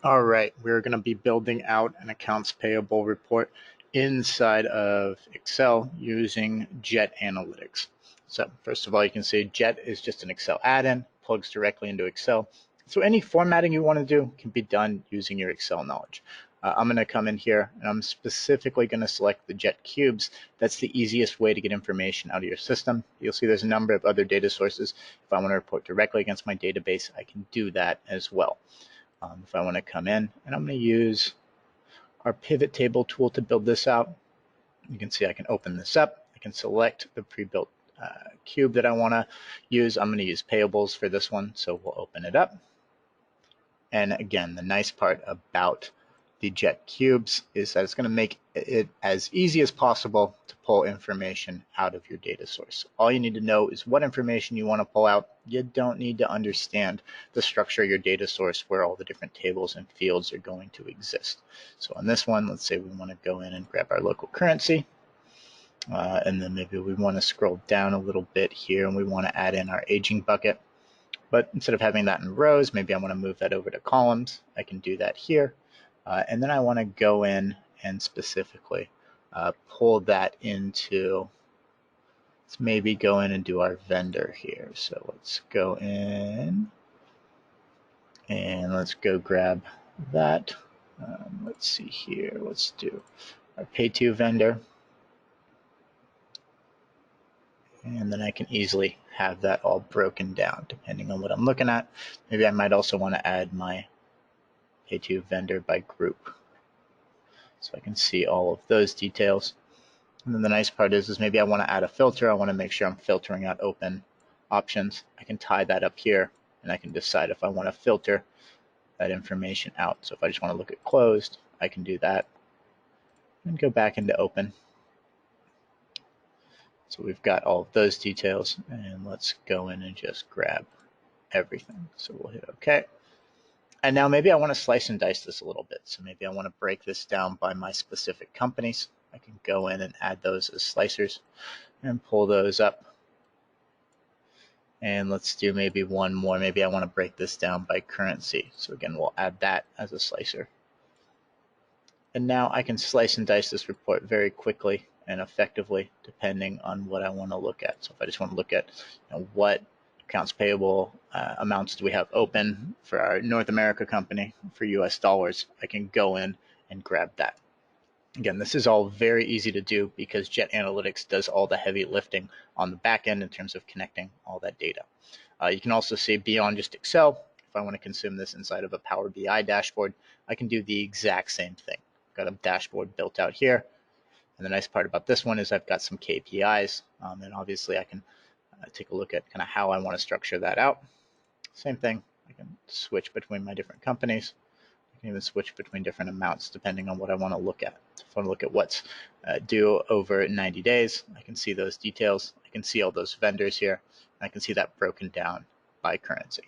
All right, we're going to be building out an accounts payable report inside of Excel using Jet Analytics. So first of all, you can see Jet is just an Excel add-in, plugs directly into Excel. So any formatting you want to do can be done using your Excel knowledge. I'm going to come in here and I'm specifically going to select the Jet cubes. That's the easiest way to get information out of your system. You'll see there's a number of other data sources. If I want to report directly against my database, I can do that as well. If I want to come in, and I'm going to use our pivot table tool to build this out. You can see I can open this up. I can select the pre-built cube that I want to use. I'm going to use payables for this one, so we'll open it up. And again, the nice part about the Jet cubes is that it's going to make it as easy as possible to pull information out of your data source. All you need to know is what information you want to pull out. You don't need to understand the structure of your data source where all the different tables and fields are going to exist. So on this one, let's say we want to go in and grab our local currency. And then maybe we want to scroll down a little bit here and we want to add in our aging bucket. But instead of having that in rows, maybe I want to move that over to columns. I can do that here. And then I want to go in and specifically pull that into, let's maybe go in and do our vendor here. So let's go in and let's go grab that. Let's see here. Let's do our pay-to vendor. And then I can easily have that all broken down depending on what I'm looking at. Maybe I might also want to add my pay-to vendor by group, so I can see all of those details. And then the nice part is maybe I want to add a filter. I want to make sure I'm filtering out open options. I can tie that up here and I can decide if I want to filter that information out. So if I just want to look at closed, I can do that and go back into open. So we've got all of those details, and let's go in and just grab everything. So we'll hit OK. And now maybe I want to slice and dice this a little bit. So maybe I want to break this down by my specific companies. I can go in and add those as slicers and pull those up. And let's do maybe one more. Maybe I want to break this down by currency. So again, we'll add that as a slicer. And now I can slice and dice this report very quickly and effectively depending on what I want to look at. So if I just want to look at what accounts payable amounts do we have open for our North America company for US dollars, I can go in and grab that. Again, this is all very easy to do because Jet Analytics does all the heavy lifting on the back end in terms of connecting all that data. You can also see beyond just Excel, if I want to consume this inside of a Power BI dashboard, I can do the exact same thing. I've got a dashboard built out here. And the nice part about this one is I've got some KPIs, and obviously I can take a look at kind of how I want to structure that out. Same thing, I can switch between my different companies. I can even switch between different amounts depending on what I want to look at. So if I want to look at what's due over 90 days, I can see those details. I can see all those vendors here. And I can see that broken down by currency.